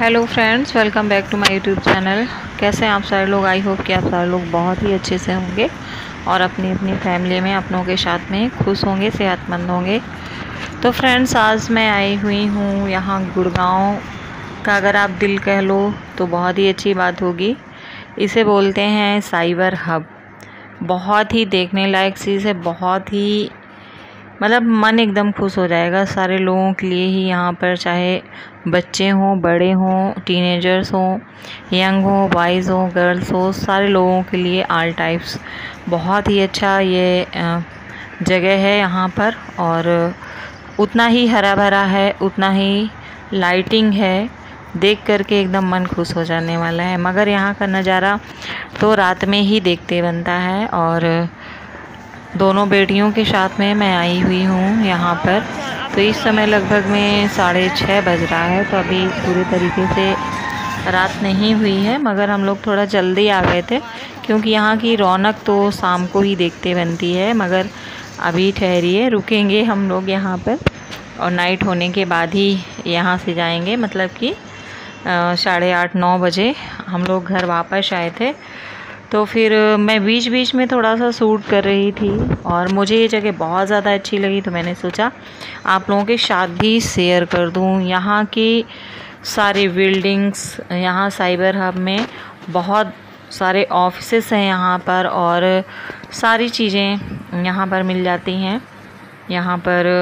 Hello friends, welcome back to my YouTube channel. कैसे हैं आप सारे लोग? आई होप कि आप सारे लोग बहुत ही अच्छे से होंगे और अपनी अपनी फैमिली में अपनों के साथ में खुश होंगे, सेहतमंद होंगे। तो फ्रेंड्स, आज मैं आई हुई हूँ यहाँ गुड़गांव का, अगर आप दिल कह लो तो बहुत ही अच्छी बात होगी। इसे बोलते हैं साइबर हब। बहुत ही देखने लायक चीज़ है, बहुत ही मतलब मन एकदम खुश हो जाएगा सारे लोगों के लिए ही यहाँ पर, चाहे बच्चे हों, बड़े हों, टीनेजर्स हों, यंग हों, बॉयज़ हों, गर्ल्स हों, सारे लोगों के लिए ऑल टाइप्स बहुत ही अच्छा ये जगह है यहाँ पर। और उतना ही हरा भरा है, उतना ही लाइटिंग है, देख करके एकदम मन खुश हो जाने वाला है। मगर यहाँ का नज़ारा तो रात में ही देखते बनता है। और दोनों बेटियों के साथ में मैं आई हुई हूँ यहाँ पर। तो इस समय लगभग में 6:30 बज रहा है, तो अभी पूरे तरीके से रात नहीं हुई है, मगर हम लोग थोड़ा जल्दी आ गए थे क्योंकि यहाँ की रौनक तो शाम को ही देखते बनती है। मगर अभी ठहरिए, रुकेंगे हम लोग यहाँ पर और नाइट होने के बाद ही यहाँ से जाएंगे। मतलब कि 8:30-9 बजे हम लोग घर वापस आए थे। तो फिर मैं बीच बीच में थोड़ा सा शूट कर रही थी और मुझे ये जगह बहुत ज़्यादा अच्छी लगी, तो मैंने सोचा आप लोगों के साथ भी शेयर कर दूँ। यहाँ की सारी बिल्डिंग्स, यहाँ साइबर हब में बहुत सारे ऑफिसेस हैं यहाँ पर, और सारी चीज़ें यहाँ पर मिल जाती हैं। यहाँ पर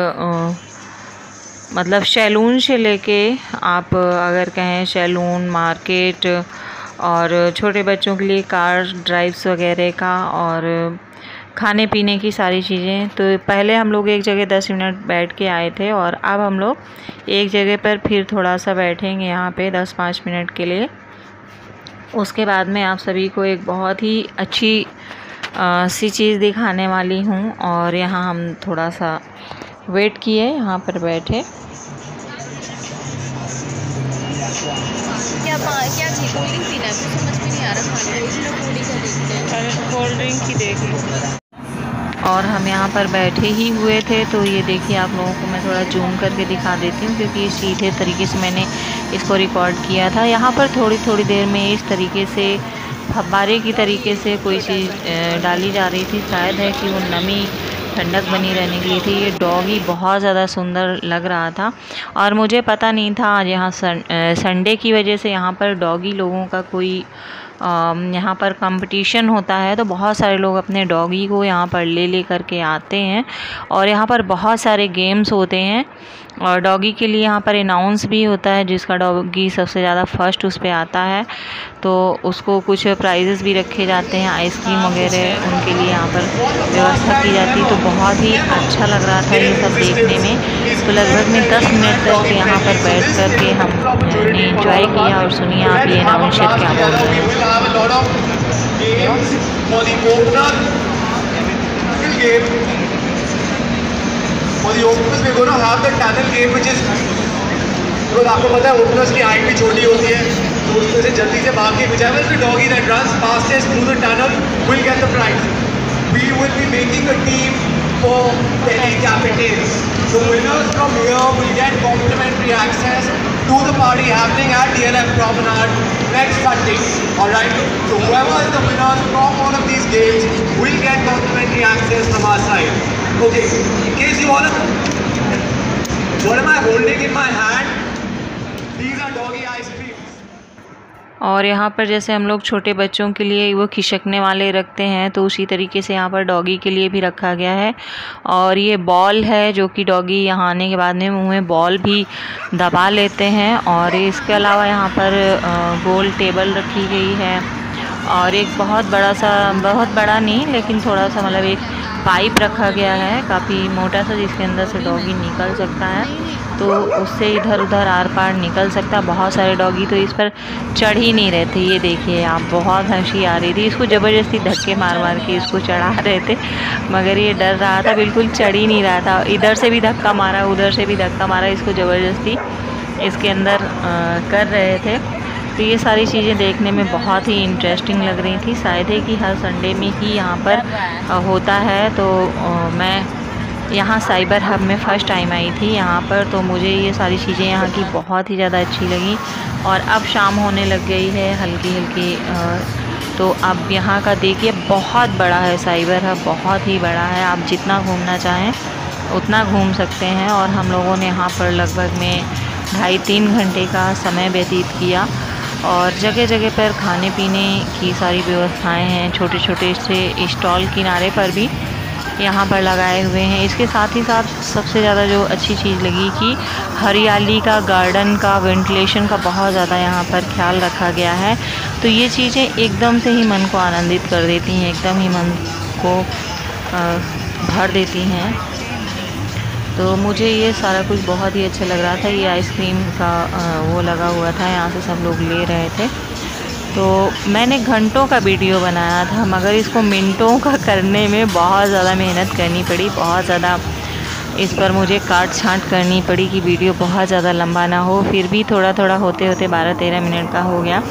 मतलब सैलून से लेके आप अगर कहें सैलून, मार्केट, और छोटे बच्चों के लिए कार ड्राइव्स वगैरह का, और खाने पीने की सारी चीज़ें। तो पहले हम लोग एक जगह 10 मिनट बैठ के आए थे और अब हम लोग एक जगह पर फिर थोड़ा सा बैठेंगे यहाँ पे 10-5 मिनट के लिए। उसके बाद में आप सभी को एक बहुत ही अच्छी सी चीज़ दिखाने वाली हूँ। और यहाँ हम थोड़ा सा वेट किए, यहाँ पर बैठे। क्या थी? कोल्ड ड्रिंक पीना है, कुछ समझ में नहीं आ रहा। कोल्ड ड्रिंक ही देख लो। और हम यहाँ पर बैठे ही हुए थे, तो ये देखिए, आप लोगों को मैं थोड़ा जूम करके दिखा देती हूँ क्योंकि सीधे तरीके से मैंने इसको रिकॉर्ड किया था। यहाँ पर थोड़ी थोड़ी देर में इस तरीके से फव्वारे की तरीके से कोई चीज़ डाली जा रही थी। शायद है कि वो नमी ठंडक बनी रहने के लिए थी। ये डॉगी बहुत ज़्यादा सुंदर लग रहा था और मुझे पता नहीं था आज यहाँ संडे की वजह से यहाँ पर डॉगी लोगों का कोई यहाँ पर कंपटीशन होता है। तो बहुत सारे लोग अपने डॉगी को यहाँ पर ले करके आते हैं और यहाँ पर बहुत सारे गेम्स होते हैं। और डॉगी के लिए यहाँ पर अनाउंस भी होता है, जिसका डॉगी सबसे ज़्यादा फर्स्ट उस पर आता है तो उसको कुछ प्राइजेस भी रखे जाते हैं, आइसक्रीम वगैरह उनके लिए यहाँ पर व्यवस्था की जाती है। तो बहुत ही अच्छा लग रहा था ये सब देखने में। तो लगभग में 10 मिनट तक यहाँ पर बैठ कर के हमने इंजॉय किया। और सुनिए आप ये अनाउंसर क्या बोल रहे हैं। For the openers, we're going to have the tunnel game, which is because आपको पता है openers की हाइट भी छोटी होती है, तो उसमें से जल्दी से भाग के whichever the doggy that runs fastest through the tunnel will get the prize. We will be making a team for Delhi Capitals. The winners from here will get complimentary access to the party happening at DLF Promenade next Sunday. All right. So whoever is the winners from one of these games will get complimentary access from our side. Okay, in case you all what am I holding in my hand? These are doggy ice creams. और यहाँ पर जैसे हम लोग छोटे बच्चों के लिए वो खिसकने वाले रखते हैं, तो उसी तरीके से यहाँ पर डॉगी के लिए भी रखा गया है। और ये बॉल है जो कि डॉगी यहाँ आने के बाद में मुँह में बॉल भी दबा लेते हैं। और इसके अलावा यहाँ पर गोल टेबल रखी गई है और एक बहुत बड़ा नहीं लेकिन थोड़ा सा मतलब एक पाइप रखा गया है, काफ़ी मोटा सा, जिसके अंदर से डॉगी निकल सकता है, तो उससे इधर उधर आर पार निकल सकता है। बहुत सारे डॉगी तो इस पर चढ़ ही नहीं रहे थे। ये देखिए आप, बहुत हंसी आ रही थी। इसको ज़बरदस्ती धक्के मार मार के इसको चढ़ा रहे थे, मगर ये डर रहा था, बिल्कुल चढ़ ही नहीं रहा था। इधर से भी धक्का मारा, उधर से भी धक्का मारा, इसको ज़बरदस्ती इसके अंदर कर रहे थे। तो ये सारी चीज़ें देखने में बहुत ही इंटरेस्टिंग लग रही थी। शायद है कि हर संडे में ही यहाँ पर होता है। तो मैं यहाँ साइबर हब में फ़र्स्ट टाइम आई थी यहाँ पर, तो मुझे ये सारी चीज़ें यहाँ की बहुत ही ज़्यादा अच्छी लगी। और अब शाम होने लग गई है हल्की हल्की। तो अब यहाँ का देखिए बहुत बड़ा है साइबर हब, बहुत ही बड़ा है। आप जितना घूमना चाहें उतना घूम सकते हैं। और हम लोगों ने यहाँ पर लगभग में 2.5-3 घंटे का समय व्यतीत किया। और जगह जगह पर खाने पीने की सारी व्यवस्थाएं हैं, छोटे छोटे से स्टॉल किनारे पर भी यहाँ पर लगाए हुए हैं। इसके साथ ही साथ सबसे ज़्यादा जो अच्छी चीज़ लगी कि हरियाली का, गार्डन का, वेंटिलेशन का बहुत ज़्यादा यहाँ पर ख्याल रखा गया है। तो ये चीज़ें एकदम से ही मन को आनंदित कर देती हैं, एकदम ही मन को भर देती हैं। तो मुझे ये सारा कुछ बहुत ही अच्छा लग रहा था। ये आइसक्रीम का वो लगा हुआ था, यहाँ से सब लोग ले रहे थे। तो मैंने घंटों का वीडियो बनाया था, मगर इसको मिनटों का करने में बहुत ज़्यादा मेहनत करनी पड़ी, बहुत ज़्यादा इस पर मुझे काट छांट करनी पड़ी कि वीडियो बहुत ज़्यादा लंबा ना हो। फिर भी थोड़ा थोड़ा होते होते 12-13 मिनट का हो गया।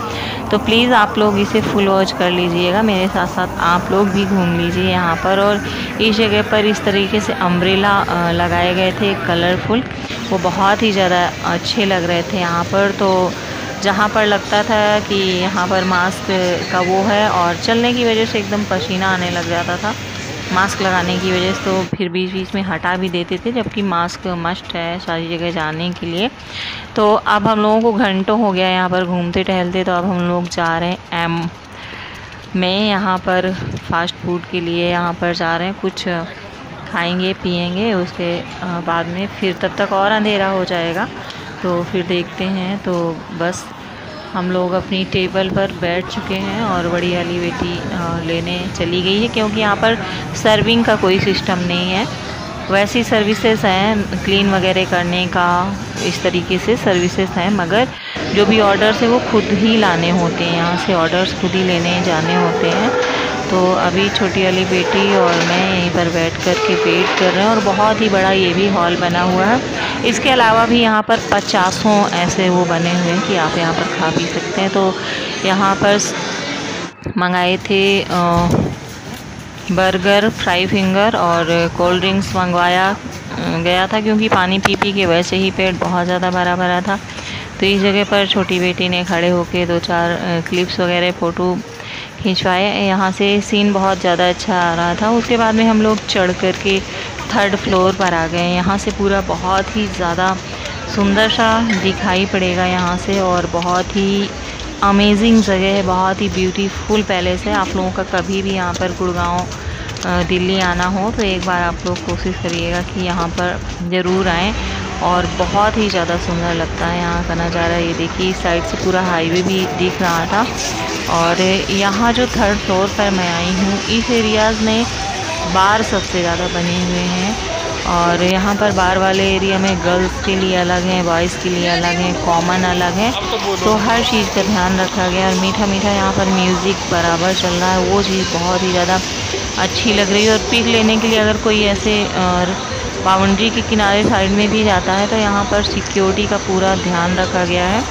तो प्लीज़ आप लोग इसे फुल वॉच कर लीजिएगा, मेरे साथ साथ आप लोग भी घूम लीजिए यहाँ पर। और इस जगह पर इस तरीके से अम्ब्रेला लगाए गए थे कलरफुल, वो बहुत ही ज़्यादा अच्छे लग रहे थे यहाँ पर। तो जहाँ पर लगता था कि यहाँ पर मास्क का वो है और चलने की वजह से एकदम पसीना आने लग जाता था मास्क लगाने की वजह से, तो फिर बीच बीच में हटा भी देते थे, जबकि मास्क मस्ट है सारी जगह जाने के लिए। तो अब हम लोगों को घंटों हो गया यहाँ पर घूमते टहलते। तो अब हम लोग जा रहे हैं एम में, यहाँ पर फास्ट फूड के लिए यहाँ पर जा रहे हैं। कुछ खाएंगे पिएंगे, उसके बाद में फिर तब तक और अंधेरा हो जाएगा, तो फिर देखते हैं। तो बस हम लोग अपनी टेबल पर बैठ चुके हैं और बड़ी वाली बेटी लेने चली गई है, क्योंकि यहाँ पर सर्विंग का कोई सिस्टम नहीं है। वैसी सर्विसेज हैं क्लीन वगैरह करने का, इस तरीके से सर्विसेज हैं, मगर जो भी ऑर्डर्स है वो खुद ही लाने होते हैं, यहाँ से ऑर्डर्स खुद ही लेने जाने होते हैं। तो अभी छोटी वाली बेटी और मैं यहीं पर बैठ कर के वेट कर रहे हैं। और बहुत ही बड़ा ये भी हॉल बना हुआ है। इसके अलावा भी यहाँ पर 50 ऐसे वो बने हुए हैं कि आप यहाँ पर खा पी सकते हैं। तो यहाँ पर मंगाए थे बर्गर, फ्राई फिंगर और कोल्ड ड्रिंक्स मंगवाया गया था, क्योंकि पानी पी पी के वैसे ही पेट बहुत ज़्यादा भरा भरा था। तो इस जगह पर छोटी बेटी ने खड़े होके 2-4 क्लिप्स वगैरह फ़ोटो खिंचवाए। यहाँ से सीन बहुत ज़्यादा अच्छा आ रहा था। उसके बाद में हम लोग चढ़ कर के 3rd फ्लोर पर आ गए। यहाँ से पूरा बहुत ही ज़्यादा सुंदर सा दिखाई पड़ेगा यहाँ से, और बहुत ही अमेजिंग जगह है, बहुत ही ब्यूटीफुल पैलेस है। आप लोगों का कभी भी यहाँ पर गुड़गांव दिल्ली आना हो तो एक बार आप लोग कोशिश करिएगा कि यहाँ पर ज़रूर आएँ, और बहुत ही ज़्यादा सुंदर लगता है यहाँ का नज़ारा। ये देखिए इस साइड से पूरा हाईवे भी दिख रहा था। और यहाँ जो 3rd फ्लोर पर मैं आई हूँ, इस एरियाज़ में बार सबसे ज़्यादा बने हुए हैं। और यहाँ पर बार वाले एरिया में गर्ल्स के लिए अलग हैं, बॉयज़ के लिए अलग हैं, कॉमन अलग है। तो हर चीज़ का ध्यान रखा गया। और मीठा मीठा यहाँ पर म्यूज़िक बराबर चल रहा है, वो चीज़ बहुत ही ज़्यादा अच्छी लग रही है। और पिक लेने के लिए अगर कोई ऐसे बाउंड्री के किनारे साइड में भी जाता है तो यहाँ पर सिक्योरिटी का पूरा ध्यान रखा गया है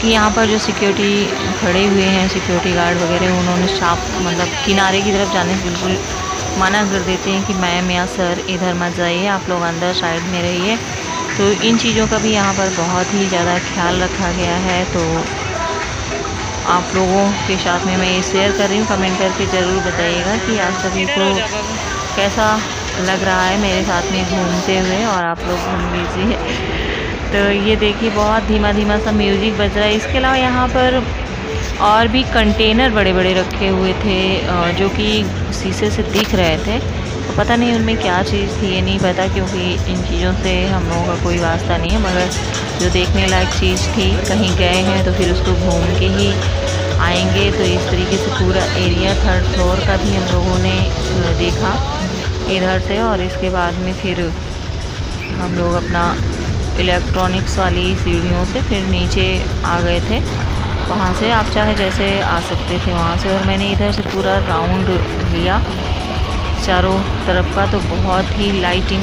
कि यहाँ पर जो सिक्योरिटी खड़े हुए हैं, सिक्योरिटी गार्ड वगैरह, उन्होंने साफ मतलब किनारे की तरफ जाने से बिल्कुल मना कर देते हैं कि मैम या सर इधर मत जाइए, आप लोग अंदर साइड में रहिए। तो इन चीज़ों का भी यहाँ पर बहुत ही ज़्यादा ख्याल रखा गया है। तो आप लोगों के साथ में मैं ये शेयर कर रही हूँ। कमेंट करके ज़रूर बताइएगा कि आप सभी को कैसा लग रहा है मेरे साथ में घूमते हुए, और आप लोग घूम लीजिए। तो ये देखिए बहुत धीमा धीमा सा म्यूज़िक बज रहा है। इसके अलावा यहाँ पर और भी कंटेनर बड़े बड़े रखे हुए थे जो कि शीशे से दिख रहे थे। तो पता नहीं उनमें क्या चीज़ थी, ये नहीं पता, क्योंकि इन चीज़ों से हम लोगों का कोई वास्ता नहीं है। मगर जो देखने लायक चीज़ थी, कहीं गए हैं तो फिर उसको घूम के ही आएंगे। तो इस तरीके से पूरा एरिया 3rd फ्लोर का भी हम लोगों ने देखा इधर से। और इसके बाद में फिर हम लोग अपना इलेक्ट्रॉनिक्स वाली सीढ़ियों से फिर नीचे आ गए थे। वहाँ से आप चाहे जैसे आ सकते थे वहाँ से। और मैंने इधर से पूरा राउंड लिया चारों तरफ का। तो बहुत ही लाइटिंग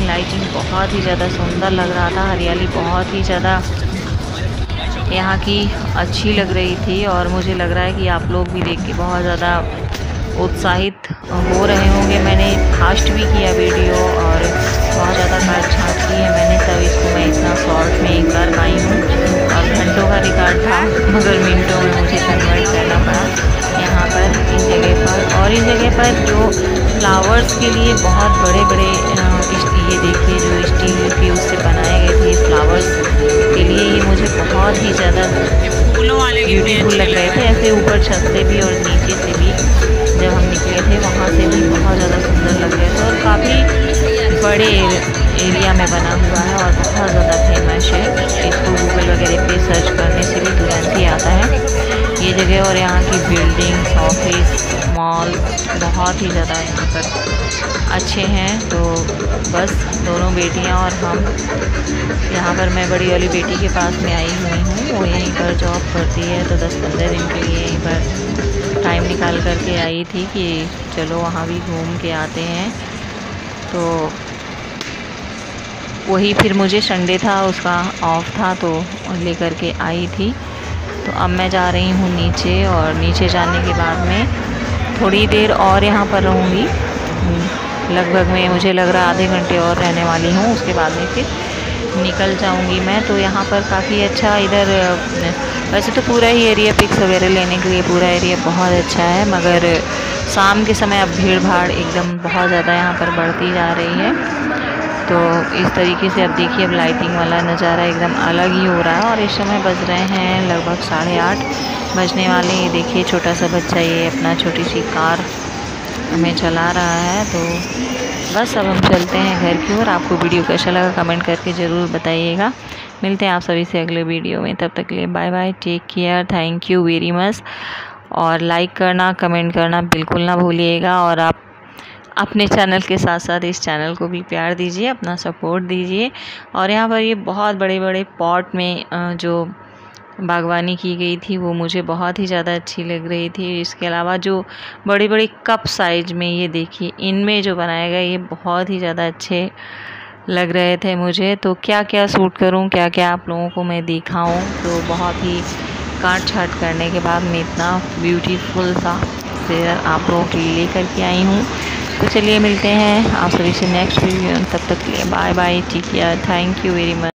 बहुत ही ज़्यादा सुंदर लग रहा था। हरियाली बहुत ही ज़्यादा यहाँ की अच्छी लग रही थी। और मुझे लग रहा है कि आप लोग भी देख के बहुत ज़्यादा उत्साहित हो रहे होंगे। मैंने फास्ट भी किया वीडियो और बहुत ज़्यादा काट छाँट की है मैंने, तब इसको मैं इतना शॉर्ट में एक बार आई हूँ। और मिनटों का रिकॉर्ड था, मगर मिनटों में मुझे कन्वर्ट करना पड़ा यहाँ पर इस जगह पर। और इस जगह पर जो फ्लावर्स के लिए बहुत बड़े बड़े ये देखिए जो स्टील के उससे बनाए गए थे फ्लावर्स के लिए, ये मुझे बहुत ही ज़्यादा फूलों वाले ब्यूटीफुल लग रहे थे। ऐसे ऊपर छत से भी और नीचे से भी जब हम निकले थे वहाँ से भी बहुत ज़्यादा सुंदर लग रहे थे। और काफ़ी बड़े एरिया में बना हुआ है और बहुत ज़्यादा फेमस है। इसको गूगल वगैरह पे सर्च करने से भी तुरंत ही आता है ये जगह। और यहाँ की बिल्डिंग्स, ऑफिस, मॉल बहुत ही ज़्यादा यहाँ पर अच्छे हैं। तो बस दोनों बेटियाँ और हम यहाँ पर, मैं बड़ी वाली बेटी के पास में आई हुई हूँ, वो यहीं पर जॉब करती है। तो 10-15 दिन के लिए यहीं पर टाइम निकाल करके आई थी कि चलो वहाँ भी घूम के आते हैं। तो वही फिर मुझे संडे था, उसका ऑफ था, तो लेकर के आई थी। तो अब मैं जा रही हूँ नीचे, और नीचे जाने के बाद में थोड़ी देर और यहाँ पर रहूँगी। लगभग में मुझे लग रहा आधे घंटे और रहने वाली हूँ, उसके बाद में फिर निकल जाऊँगी मैं। तो यहाँ पर काफ़ी अच्छा, इधर वैसे तो पूरा ही एरिया पिक्स वगैरह लेने के लिए पूरा एरिया बहुत अच्छा है, मगर शाम के समय अब भीड़ भाड़ एकदम बहुत ज़्यादा यहाँ पर बढ़ती जा रही है। तो इस तरीके से अब देखिए, अब लाइटिंग वाला नज़ारा एकदम अलग ही हो रहा है। और इस समय बज रहे हैं लगभग 8:30 बजने वाले। ये देखिए छोटा सा बच्चा ये अपना छोटी सी कार हमें चला रहा है। तो बस अब हम चलते हैं घर की ओर। आपको वीडियो कैसा लगा कमेंट करके ज़रूर बताइएगा। मिलते हैं आप सभी से अगले वीडियो में, तब तक के लिए bye bye, take care, thank you very much. और लाइक करना, कमेंट करना बिल्कुल ना भूलिएगा। और आप अपने चैनल के साथ साथ इस चैनल को भी प्यार दीजिए, अपना सपोर्ट दीजिए। और यहाँ पर ये बहुत बड़े बड़े पॉट में जो बागवानी की गई थी वो मुझे बहुत ही ज़्यादा अच्छी लग रही थी। इसके अलावा जो बड़ी बड़ी कप साइज में, ये देखिए इनमें जो बनाए गए, ये बहुत ही ज़्यादा अच्छे लग रहे थे मुझे। तो क्या क्या शूट करूं, क्या क्या आप लोगों को मैं दिखाऊं, तो बहुत ही काट छाट करने के बाद मैं इतना ब्यूटीफुल सा शेयर आप लोगों के लिए लेकर के आई हूँ। तो चलिए मिलते हैं आप सभी से नेक्स्ट वीडियो, तब तक के लिए bye bye, take care, thank you very much.